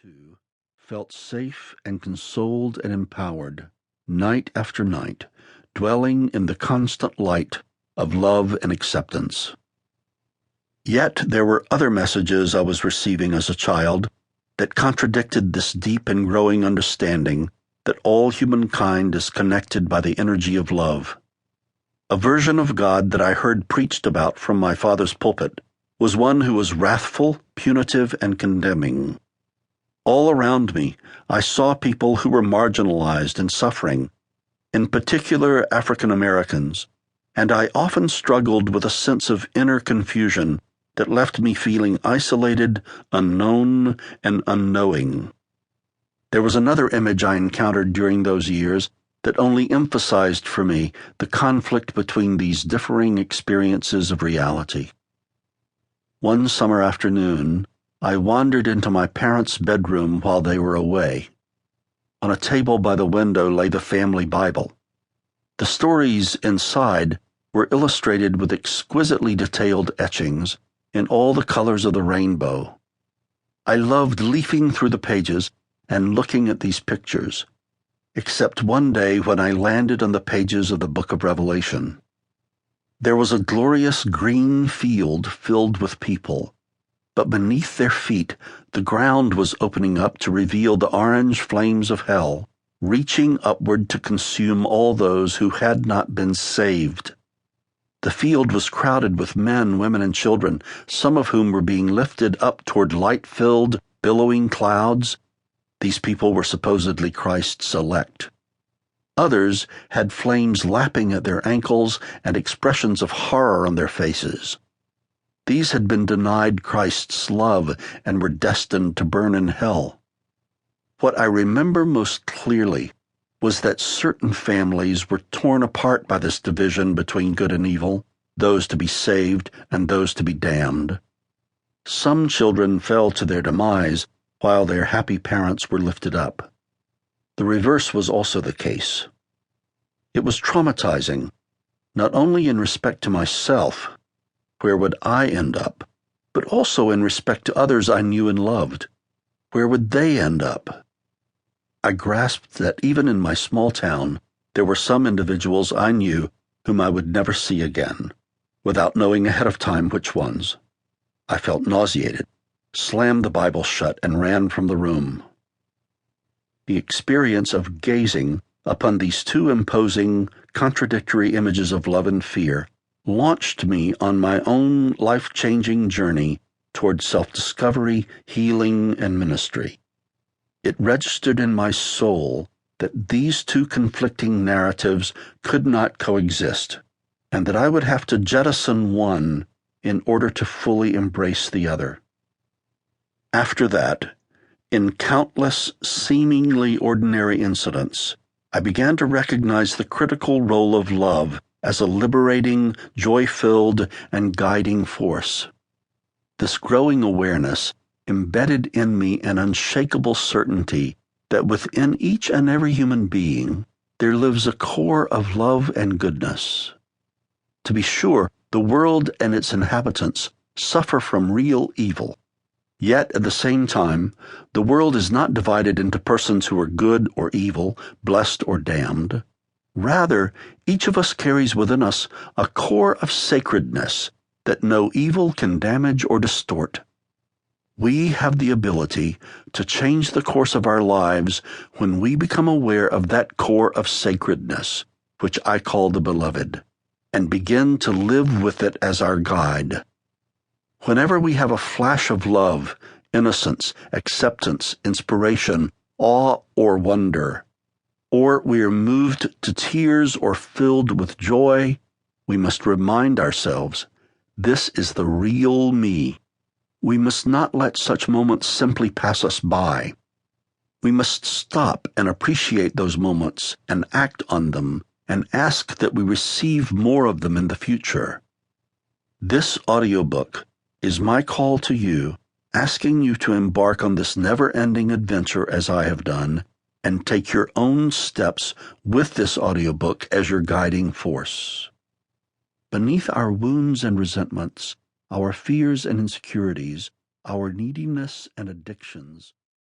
too, felt safe and consoled and empowered, night after night, dwelling in the constant light of love and acceptance. Yet there were other messages I was receiving as a child that contradicted this deep and growing understanding that all humankind is connected by the energy of love. A version of God that I heard preached about from my father's pulpit was one who was wrathful, punitive, and condemning. All around me, I saw people who were marginalized and suffering, in particular African Americans, and I often struggled with a sense of inner confusion that left me feeling isolated, unknown, and unknowing. There was another image I encountered during those years that only emphasized for me the conflict between these differing experiences of reality. One summer afternoon, I wandered into my parents' bedroom while they were away. On a table by the window lay the family Bible. The stories inside were illustrated with exquisitely detailed etchings in all the colors of the rainbow. I loved leafing through the pages and looking at these pictures, except one day when I landed on the pages of the book of Revelation. There was a glorious green field filled with people, but beneath their feet the ground was opening up to reveal the orange flames of hell, reaching upward to consume all those who had not been saved. The field was crowded with men, women, and children, some of whom were being lifted up toward light-filled, billowing clouds. These people were supposedly Christ's elect. Others had flames lapping at their ankles and expressions of horror on their faces. These had been denied Christ's love and were destined to burn in hell. What I remember most clearly was that certain families were torn apart by this division between good and evil, those to be saved and those to be damned. Some children fell to their demise while their happy parents were lifted up. The reverse was also the case. It was traumatizing, not only in respect to myself, where would I end up, but also in respect to others I knew and loved. Where would they end up? I grasped that even in my small town, there were some individuals I knew whom I would never see again, without knowing ahead of time which ones. I felt nauseated, slammed the Bible shut, and ran from the room. The experience of gazing upon these two imposing, contradictory images of love and fear launched me on my own life-changing journey toward self-discovery, healing, and ministry. It registered in my soul that these two conflicting narratives could not coexist, and that I would have to jettison one in order to fully embrace the other. After that, in countless seemingly ordinary incidents, I began to recognize the critical role of love as a liberating, joy-filled, and guiding force. This growing awareness embedded in me an unshakable certainty that within each and every human being there lives a core of love and goodness. To be sure, the world and its inhabitants suffer from real evil. Yet, at the same time, the world is not divided into persons who are good or evil, blessed or damned. Rather, each of us carries within us a core of sacredness that no evil can damage or distort. We have the ability to change the course of our lives when we become aware of that core of sacredness, which I call the Beloved, and begin to live with it as our guide. Whenever we have a flash of love, innocence, acceptance, inspiration, awe, or wonder, or we are moved to tears or filled with joy, we must remind ourselves, this is the real me. We must not let such moments simply pass us by. We must stop and appreciate those moments and act on them and ask that we receive more of them in the future. This audiobook is my call to you, asking you to embark on this never-ending adventure as I have done, and take your own steps with this audiobook as your guiding force. Beneath our wounds and resentments, our fears and insecurities, our neediness and addictions,